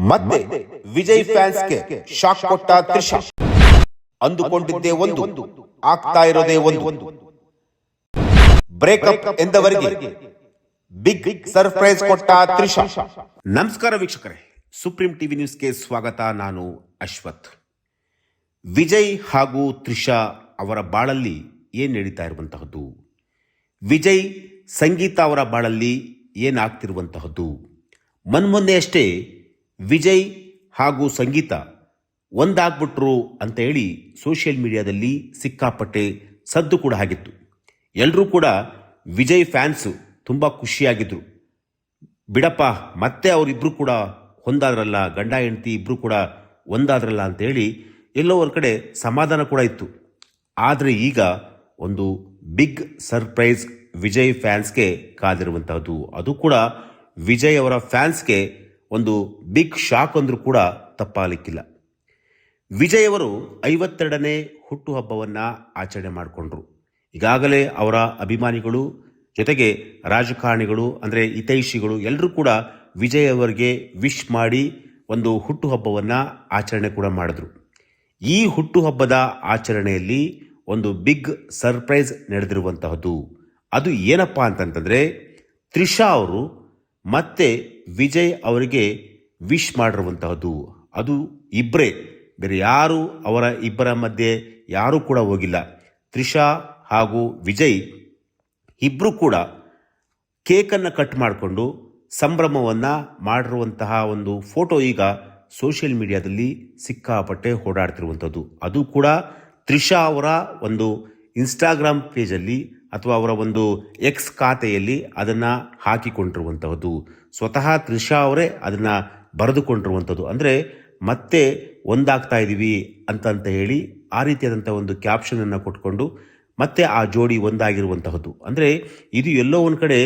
ಮತ್ತೆ ವಿಜಯ್ ಫ್ಯಾನ್ಸ್ಗೆ ಶಾಕ್ ಕೊಟ್ಟ ತ್ರಿಷಾ. ಅಂದುಕೊಂಡಿದ್ದೇ ಒಂದು, ಆಗ್ತಾ ಇರೋದೇ ಒಂದು. ಬ್ರೇಕಪ್ ಎಂದವರಿಗೆ ಬಿಗ್ ಸರ್ಪ್ರೈಸ್ ಕೊಟ್ಟ ತ್ರಿಷಾ. ನಮಸ್ಕಾರ ವೀಕ್ಷಕರೇ, ಸುಪ್ರೀಂ ಟಿವಿ ನ್ಯೂಸ್ಗೆ ಸ್ವಾಗತ. ನಾನು ಅಶ್ವಥ್. ವಿಜಯ್ ಹಾಗೂ ತ್ರಿಷಾ ಅವರ ಬಾಳಲ್ಲಿ ಏನು ನಡೀತಾ ಇರುವಂತಹದ್ದು, ವಿಜಯ್ ಸಂಗೀತ ಅವರ ಬಾಳಲ್ಲಿ ಏನಾಗ್ತಿರುವಂತಹದ್ದು, ಮೊನ್ನೆ ಅಷ್ಟೇ ವಿಜಯ್ ಹಾಗೂ ಸಂಗೀತ ಒಂದಾಗ್ಬಿಟ್ರು ಅಂತ ಹೇಳಿ ಸೋಷಿಯಲ್ ಮೀಡಿಯಾದಲ್ಲಿ ಸಿಕ್ಕಾಪಟ್ಟೆ ಸದ್ದು ಕೂಡ ಆಗಿತ್ತು. ಎಲ್ಲರೂ ಕೂಡ ವಿಜಯ್ ಫ್ಯಾನ್ಸು ತುಂಬ ಖುಷಿಯಾಗಿದ್ರು. ಬಿಡಪ್ಪ, ಮತ್ತೆ ಅವರಿಬ್ಬರು ಕೂಡ ಹೊಂದಾದ್ರಲ್ಲ, ಗಂಡ ಹೆಂಡತಿ ಇಬ್ಬರು ಕೂಡ ಒಂದಾದ್ರಲ್ಲ ಅಂತೇಳಿ ಎಲ್ಲೋ ಒಂದು ಕಡೆ ಸಮಾಧಾನ ಕೂಡ ಇತ್ತು. ಆದರೆ ಈಗ ಒಂದು ಬಿಗ್ ಸರ್ಪ್ರೈಸ್ ವಿಜಯ್ ಫ್ಯಾನ್ಸ್ಗೆ ಕಾದಿರುವಂತಹದ್ದು. ಅದು ಕೂಡ ವಿಜಯ್ ಅವರ ಫ್ಯಾನ್ಸ್ಗೆ ಒಂದು ಬಿಗ್ ಶಾಕ್ ಅಂದರೂ ಕೂಡ ತಪ್ಪಾಗಲಿಕ್ಕಿಲ್ಲ. ವಿಜಯ್ ಅವರು 52ನೇ ಹುಟ್ಟುಹಬ್ಬವನ್ನು ಆಚರಣೆ ಮಾಡಿಕೊಂಡ್ರು. ಈಗಾಗಲೇ ಅವರ ಅಭಿಮಾನಿಗಳು ಜೊತೆಗೆ ರಾಜಕಾರಣಿಗಳು ಅಂದರೆ ಹಿತೈಷಿಗಳು ಎಲ್ಲರೂ ಕೂಡ ವಿಜಯ್ ಅವರಿಗೆ ವಿಶ್ ಮಾಡಿ ಒಂದು ಹುಟ್ಟುಹಬ್ಬವನ್ನು ಆಚರಣೆ ಕೂಡ ಮಾಡಿದ್ರು. ಈ ಹುಟ್ಟುಹಬ್ಬದ ಆಚರಣೆಯಲ್ಲಿ ಒಂದು ಬಿಗ್ ಸರ್ಪ್ರೈಸ್ ನಡೆದಿರುವಂತಹದ್ದು. ಅದು ಏನಪ್ಪಾ ಅಂತಂತಂದರೆ, ತ್ರಿಷಾ ಅವರು ಮತ್ತೆ ವಿಜಯ್ ಅವರಿಗೆ ವಿಶ್ ಮಾಡಿರುವಂತಹದ್ದು. ಅದು ಇಬ್ಬರೇ, ಬೇರೆ ಯಾರು ಅವರ ಇಬ್ಬರ ಮಧ್ಯೆ ಯಾರೂ ಕೂಡ ಹೋಗಿಲ್ಲ. ತ್ರಿಷಾ ಹಾಗೂ ವಿಜಯ್ ಇಬ್ಬರು ಕೂಡ ಕೇಕನ್ನು ಕಟ್ ಮಾಡಿಕೊಂಡು ಸಂಭ್ರಮವನ್ನು ಮಾಡಿರುವಂತಹ ಒಂದು ಫೋಟೋ ಈಗ ಸೋಷಿಯಲ್ ಮೀಡಿಯಾದಲ್ಲಿ ಸಿಕ್ಕಾಪಟ್ಟೆ ಓಡಾಡ್ತಿರುವಂಥದ್ದು. ಅದು ಕೂಡ ತ್ರಿಷಾ ಅವರ ಒಂದು ಇನ್ಸ್ಟಾಗ್ರಾಮ್ ಪೇಜಲ್ಲಿ ಅಥವಾ ಅವರ ಒಂದು ಎಕ್ಸ್ ಖಾತೆಯಲ್ಲಿ ಅದನ್ನು ಹಾಕಿಕೊಂಡಿರುವಂತಹದ್ದು. ಸ್ವತಃ ತ್ರಿಷಾ ಅವರೇ ಅದನ್ನು ಬರೆದುಕೊಂಡಿರುವಂಥದ್ದು. ಅಂದರೆ ಮತ್ತೆ ಒಂದಾಗ್ತಾ ಇದ್ದೀವಿ ಅಂತ ಹೇಳಿ ಆ ರೀತಿಯಾದಂಥ ಒಂದು ಕ್ಯಾಪ್ಷನನ್ನು ಕೊಟ್ಕೊಂಡು ಮತ್ತೆ ಆ ಜೋಡಿ ಒಂದಾಗಿರುವಂತಹದ್ದು. ಅಂದರೆ ಇದು ಎಲ್ಲೋ ಒಂದು ಕಡೆ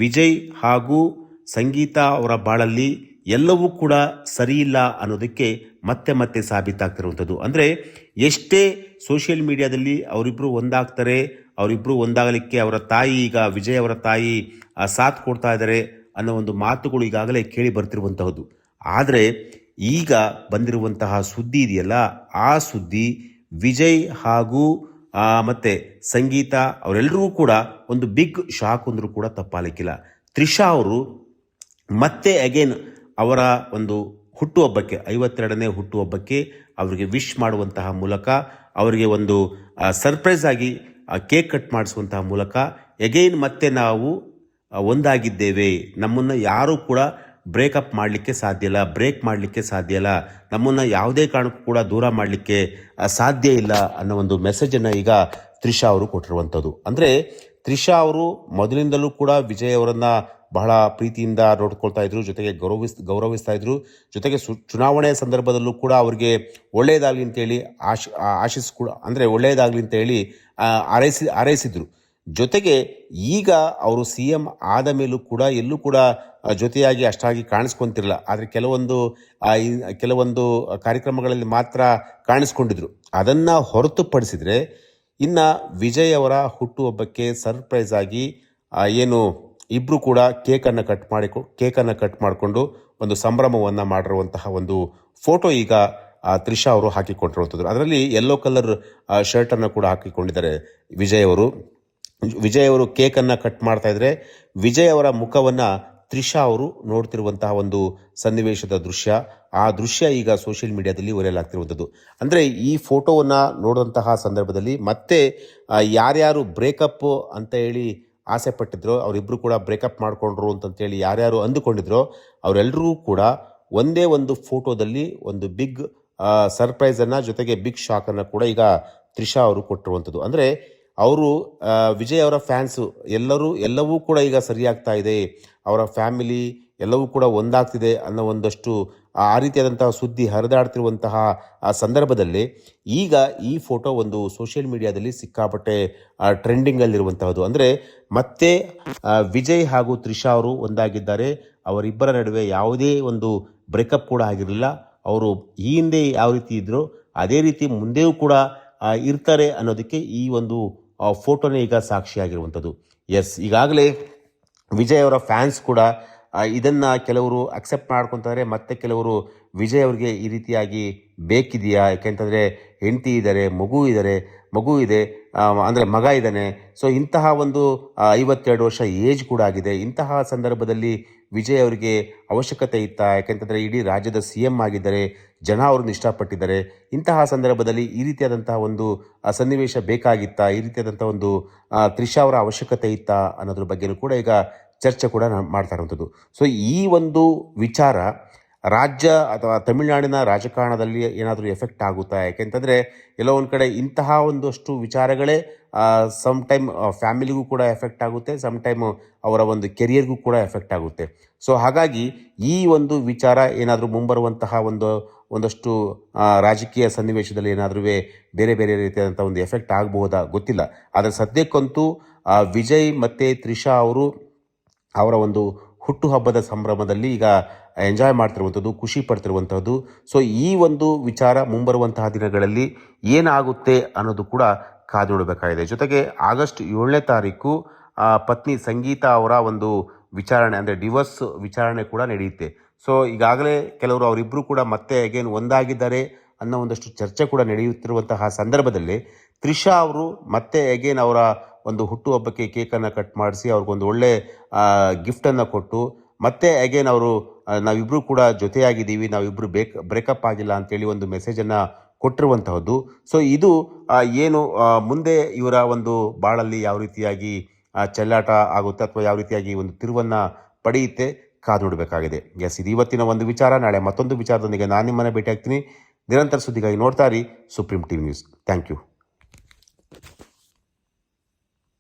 ವಿಜಯ್ ಹಾಗೂ ಸಂಗೀತ ಅವರ ಬಾಳಲ್ಲಿ ಎಲ್ಲವೂ ಕೂಡ ಸರಿಯಿಲ್ಲ ಅನ್ನೋದಕ್ಕೆ ಮತ್ತೆ ಸಾಬೀತಾಗ್ತಿರುವಂಥದ್ದು. ಅಂದರೆ ಎಷ್ಟೇ ಸೋಷಿಯಲ್ ಮೀಡಿಯಾದಲ್ಲಿ ಅವರಿಬ್ಬರು ಒಂದಾಗ್ತಾರೆ, ಅವರಿಬ್ಬರು ಒಂದಾಗಲಿಕ್ಕೆ ಅವರ ತಾಯಿ, ಈಗ ವಿಜಯ್ ಅವರ ತಾಯಿ ಸಾಥ್ ಕೊಡ್ತಾ ಇದ್ದಾರೆ ಅನ್ನೋ ಒಂದು ಮಾತುಗಳು ಈಗಾಗಲೇ ಕೇಳಿ ಬರ್ತಿರುವಂತಹದ್ದು. ಆದರೆ ಈಗ ಬಂದಿರುವಂತಹ ಸುದ್ದಿ ಇದೆಯಲ್ಲ, ಆ ಸುದ್ದಿ ವಿಜಯ್ ಹಾಗೂ ಮತ್ತೆ ಸಂಗೀತ ಅವರೆಲ್ಲರಿಗೂ ಕೂಡ ಒಂದು ಬಿಗ್ ಶಾಕ್ ಅಂದರೂ ಕೂಡ ತಪ್ಪಾಗಲಿಕ್ಕಿಲ್ಲ. ತ್ರಿಷಾ ಅವರು ಮತ್ತೆ ಅಗೇನ್ ಅವರ ಒಂದು ಹುಟ್ಟುಹಬ್ಬಕ್ಕೆ 52ನೇ ಹುಟ್ಟುಹಬ್ಬಕ್ಕೆ ಅವರಿಗೆ ವಿಶ್ ಮಾಡುವಂತಹ ಮೂಲಕ, ಅವರಿಗೆ ಒಂದು ಸರ್ಪ್ರೈಸ್ ಆಗಿ ಕೇಕ್ ಕಟ್ ಮಾಡಿಸುವಂತಹ ಮೂಲಕ ಎಗೈನ್ ಮತ್ತೆ ನಾವು ಒಂದಾಗಿದ್ದೇವೆ, ನಮ್ಮನ್ನು ಯಾರೂ ಕೂಡ ಬ್ರೇಕಪ್ ಮಾಡಲಿಕ್ಕೆ ಸಾಧ್ಯ ಇಲ್ಲ, ಬ್ರೇಕ್ ಮಾಡಲಿಕ್ಕೆ ಸಾಧ್ಯ ಇಲ್ಲ, ನಮ್ಮನ್ನು ಯಾವುದೇ ಕಾರಣಕ್ಕೂ ಕೂಡ ದೂರ ಮಾಡಲಿಕ್ಕೆ ಸಾಧ್ಯ ಇಲ್ಲ ಅನ್ನೋ ಒಂದು ಮೆಸೇಜನ್ನು ಈಗ ತ್ರಿಷಾ ಅವರು ಕೊಟ್ಟಿರುವಂಥದ್ದು. ಅಂದರೆ ತ್ರಿಷಾ ಅವರು ಮೊದಲಿಂದಲೂ ಕೂಡ ವಿಜಯ್ ಅವರನ್ನು ಬಹಳ ಪ್ರೀತಿಯಿಂದ ನೋಡ್ಕೊಳ್ತಾ ಇದ್ರು, ಜೊತೆಗೆ ಗೌರವಿಸ್ತಾ ಇದ್ರು. ಜೊತೆಗೆ ಚುನಾವಣೆಯ ಸಂದರ್ಭದಲ್ಲೂ ಕೂಡ ಅವರಿಗೆ ಒಳ್ಳೆಯದಾಗಲಿ ಅಂತೇಳಿ ಆಶಿಸ್ ಕೂಡ ಅಂದರೆ ಒಳ್ಳೆಯದಾಗಲಿ ಅಂತ ಹೇಳಿ ಹಾರೈಸಿದ್ರು. ಜೊತೆಗೆ ಈಗ ಅವರು CM ಆದ ಮೇಲೂ ಕೂಡ ಎಲ್ಲೂ ಕೂಡ ಜೊತೆಯಾಗಿ ಅಷ್ಟಾಗಿ ಕಾಣಿಸ್ಕೊಂತಿರಲ್ಲ. ಆದರೆ ಕೆಲವೊಂದು ಕಾರ್ಯಕ್ರಮಗಳಲ್ಲಿ ಮಾತ್ರ ಕಾಣಿಸ್ಕೊಂಡಿದ್ರು. ಅದನ್ನು ಹೊರತುಪಡಿಸಿದರೆ ಇನ್ನು ವಿಜಯ್ ಅವರ ಹುಟ್ಟುಹಬ್ಬಕ್ಕೆ ಸರ್ಪ್ರೈಸ್ ಆಗಿ ಏನು ಇಬ್ಬರು ಕೂಡ ಕೇಕನ್ನು ಕಟ್ ಮಾಡಿಕೊಂಡು ಒಂದು ಸಂಭ್ರಮವನ್ನು ಮಾಡಿರುವಂತಹ ಒಂದು ಫೋಟೋ ಈಗ ತ್ರಿಷಾ ಅವರು ಹಾಕಿಕೊಂಡಿರುವಂಥದ್ದು. ಅದರಲ್ಲಿ ಯೆಲ್ಲೋ ಕಲರ್ ಶರ್ಟನ್ನು ಕೂಡ ಹಾಕಿಕೊಂಡಿದ್ದಾರೆ ವಿಜಯ್ ಅವರು ಕೇಕನ್ನು ಕಟ್ ಮಾಡ್ತಾ ಇದ್ರೆ ವಿಜಯ್ ಅವರ ಮುಖವನ್ನು ತ್ರಿಷಾ ಅವರು ನೋಡ್ತಿರುವಂತಹ ಒಂದು ಸನ್ನಿವೇಶದ ಆ ದೃಶ್ಯ ಈಗ ಸೋಷಿಯಲ್ ಮೀಡಿಯಾದಲ್ಲಿ ವೈರಲ್ ಅಂದರೆ ಈ ಫೋಟೋವನ್ನು ನೋಡುವಂತಹ ಸಂದರ್ಭದಲ್ಲಿ ಮತ್ತೆ ಯಾರ್ಯಾರು ಬ್ರೇಕಪ್ ಅಂತ ಹೇಳಿ ಆಸೆ ಪಟ್ಟಿದ್ರು, ಅವರಿಬ್ಬರು ಕೂಡ ಬ್ರೇಕಪ್ ಮಾಡಿಕೊಂಡ್ರು ಅಂತೇಳಿ ಯಾರ್ಯಾರು ಅಂದುಕೊಂಡಿದ್ರು, ಅವರೆಲ್ಲರೂ ಕೂಡ ಒಂದೇ ಒಂದು ಫೋಟೋದಲ್ಲಿ ಒಂದು ಬಿಗ್ ಸರ್ಪ್ರೈಸನ್ನು ಜೊತೆಗೆ ಬಿಗ್ ಶಾಕನ್ನು ಕೂಡ ಈಗ ತ್ರಿಷಾ ಅವರು ಕೊಟ್ಟಿರುವಂಥದ್ದು. ಅಂದರೆ ಅವರು ವಿಜಯ್ ಅವರ ಫ್ಯಾನ್ಸು ಎಲ್ಲವೂ ಕೂಡ ಈಗ ಸರಿಯಾಗ್ತಾ ಇದೆ, ಅವರ ಫ್ಯಾಮಿಲಿ ಎಲ್ಲವೂ ಕೂಡ ಒಂದಾಗ್ತಿದೆ ಅನ್ನೋ ಒಂದಷ್ಟು ಆ ರೀತಿಯಾದಂತಹ ಸುದ್ದಿ ಹರಿದಾಡ್ತಿರುವಂತಹ ಆ ಸಂದರ್ಭದಲ್ಲಿ ಈಗ ಈ ಫೋಟೋ ಒಂದು ಸೋಷಿಯಲ್ ಮೀಡಿಯಾದಲ್ಲಿ ಸಿಕ್ಕಾಪಟ್ಟೆ ಟ್ರೆಂಡಿಂಗಲ್ಲಿರುವಂತಹದ್ದು. ಅಂದರೆ ಮತ್ತೆ ವಿಜಯ್ ಹಾಗೂ ತ್ರಿಷಾ ಅವರು ಒಂದಾಗಿದ್ದಾರೆ. ಅವರಿಬ್ಬರ ನಡುವೆ ಯಾವುದೇ ಒಂದು ಬ್ರೇಕಪ್ ಕೂಡ ಆಗಿರಲಿಲ್ಲ. ಅವರು ಈ ಹಿಂದೆ ಯಾವ ರೀತಿ ಇದ್ರೋ ಅದೇ ರೀತಿ ಮುಂದೆಯೂ ಕೂಡ ಇರ್ತಾರೆ ಅನ್ನೋದಕ್ಕೆ ಈ ಒಂದು ಫೋಟೋನೇ ಈಗ ಸಾಕ್ಷಿಯಾಗಿರುವಂಥದ್ದು. ಎಸ್, ಈಗಾಗಲೇ ವಿಜಯ್ ಅವರ ಫ್ಯಾನ್ಸ್ ಕೂಡ ಇದನ್ನು ಕೆಲವರು ಅಕ್ಸೆಪ್ಟ್ ಮಾಡ್ಕೊತಾರೆ, ಮತ್ತು ಕೆಲವರು ವಿಜಯ್ ಅವ್ರಿಗೆ ಈ ರೀತಿಯಾಗಿ ಬೇಕಿದೆಯಾ, ಯಾಕೆಂತಂದರೆ ಹೆಂಡತಿ ಇದ್ದಾರೆ, ಮಗು ಇದೆ, ಅಂದರೆ ಮಗ ಇದ್ದಾನೆ. ಸೊ ಇಂತಹ ಒಂದು 52 ವರ್ಷ ಏಜ್ ಕೂಡ ಆಗಿದೆ. ಇಂತಹ ಸಂದರ್ಭದಲ್ಲಿ ವಿಜಯ್ ಅವರಿಗೆ ಅವಶ್ಯಕತೆ ಇತ್ತಾ? ಯಾಕೆಂತಂದರೆ ಇಡೀ ರಾಜ್ಯದ CM ಆಗಿದ್ದಾರೆ, ಜನ ಅವ್ರನ್ನ ಇಷ್ಟಪಟ್ಟಿದ್ದಾರೆ. ಇಂತಹ ಸಂದರ್ಭದಲ್ಲಿ ಈ ರೀತಿಯಾದಂತಹ ಒಂದು ಸನ್ನಿವೇಶ ಬೇಕಾಗಿತ್ತಾ? ಈ ರೀತಿಯಾದಂಥ ಒಂದು ತ್ರಿಷಾ ಅವರ ಅವಶ್ಯಕತೆ ಇತ್ತಾ ಅನ್ನೋದ್ರ ಬಗ್ಗೆಯೂ ಕೂಡ ಈಗ ಚರ್ಚೆ ಕೂಡ ಮಾಡ್ತಾ ಇರುವಂಥದ್ದು. ಸೊ ಈ ಒಂದು ವಿಚಾರ ರಾಜ್ಯ ಅಥವಾ ತಮಿಳುನಾಡಿನ ರಾಜಕಾರಣದಲ್ಲಿ ಏನಾದರೂ ಎಫೆಕ್ಟ್ ಆಗುತ್ತಾ? ಯಾಕೆಂತಂದರೆ ಎಲ್ಲೋ ಒಂದು ಕಡೆ ಇಂತಹ ಒಂದಷ್ಟು ವಿಚಾರಗಳೇ ಸಮ್ ಟೈಮ್ ಫ್ಯಾಮಿಲಿಗೂ ಕೂಡ ಎಫೆಕ್ಟ್ ಆಗುತ್ತೆ, ಸಮ್ ಟೈಮ್ ಅವರ ಒಂದು ಕೆರಿಯರ್ಗೂ ಕೂಡ ಎಫೆಕ್ಟ್ ಆಗುತ್ತೆ. ಸೊ ಹಾಗಾಗಿ ಈ ಒಂದು ವಿಚಾರ ಏನಾದರೂ ಮುಂಬರುವಂತಹ ಒಂದಷ್ಟು ರಾಜಕೀಯ ಸನ್ನಿವೇಶದಲ್ಲಿ ಏನಾದರೂ ಬೇರೆ ಬೇರೆ ರೀತಿಯಾದಂಥ ಒಂದು ಎಫೆಕ್ಟ್ ಆಗಬಹುದಾ ಗೊತ್ತಿಲ್ಲ. ಆದರೆ ಸದ್ಯಕ್ಕಂತೂ ವಿಜಯ್ ಮತ್ತು ತ್ರಿಷಾ ಅವರ ಒಂದು ಹುಟ್ಟುಹಬ್ಬದ ಸಂಭ್ರಮದಲ್ಲಿ ಈಗ ಎಂಜಾಯ್ ಮಾಡ್ತಿರುವಂಥದ್ದು, ಖುಷಿ ಪಡ್ತಿರುವಂಥದ್ದು. ಸೊ ಈ ಒಂದು ವಿಚಾರ ಮುಂಬರುವಂತಹ ದಿನಗಳಲ್ಲಿ ಏನಾಗುತ್ತೆ ಅನ್ನೋದು ಕೂಡ ಕಾದು ನೋಡಬೇಕಾಗಿದೆ. ಜೊತೆಗೆ ಆಗಸ್ಟ್ 7ನೇ ತಾರೀಕು ಪತ್ನಿ ಸಂಗೀತಾ ಅವರ ಒಂದು ವಿಚಾರಣೆ, ಅಂದರೆ ಡಿವೋರ್ಸ್ ವಿಚಾರಣೆ ಕೂಡ ನಡೆಯುತ್ತೆ. ಸೊ ಈಗಾಗಲೇ ಕೆಲವರು ಅವರಿಬ್ಬರು ಕೂಡ ಮತ್ತೆ ಅಗೇನ್ ಒಂದಾಗಿದ್ದಾರೆ ಅನ್ನೋ ಒಂದಷ್ಟು ಚರ್ಚೆ ಕೂಡ ನಡೆಯುತ್ತಿರುವಂತಹ ಸಂದರ್ಭದಲ್ಲಿ ತ್ರಿಷಾ ಅವರು ಮತ್ತೆ ಅಗೇನ್ ಅವರ ಒಂದು ಹುಟ್ಟುಹಬ್ಬಕ್ಕೆ ಕೇಕನ್ನು ಕಟ್ ಮಾಡಿಸಿ ಅವ್ರಿಗೊಂದು ಒಳ್ಳೆ ಗಿಫ್ಟನ್ನು ಕೊಟ್ಟು ಮತ್ತೆ ಅಗೇನ್ ಅವರು ನಾವಿಬ್ಬರು ಕೂಡ ಜೊತೆಯಾಗಿದ್ದೀವಿ, ನಾವಿಬ್ಬರು ಬ್ರೇಕಪ್ ಆಗಿಲ್ಲ ಅಂತೇಳಿ ಒಂದು ಮೆಸೇಜನ್ನು ಕೊಟ್ಟಿರುವಂತಹದ್ದು. ಸೊ ಇದು ಏನು ಮುಂದೆ ಇವರ ಒಂದು ಬಾಳಲ್ಲಿ ಯಾವ ರೀತಿಯಾಗಿ ಚೆಲ್ಲಾಟ ಆಗುತ್ತೆ ಅಥವಾ ಯಾವ ರೀತಿಯಾಗಿ ಒಂದು ತಿರುವನ್ನು ಪಡೆಯುತ್ತೆ ಕಾದು ನೋಡಬೇಕಾಗಿದೆ. ಎಸ್, ಇದು ಇವತ್ತಿನ ಒಂದು ವಿಚಾರ. ನಾಳೆ ಮತ್ತೊಂದು ವಿಚಾರದೊಂದಿಗೆ ನಾನು ನಿಮ್ಮನ್ನು ಭೇಟಿ ಆಗ್ತೀನಿ. ನಿರಂತರ ಸುದ್ದಿಗಾಗಿ ನೋಡ್ತಾ ಇರಿ Supreme TV News. Thank you.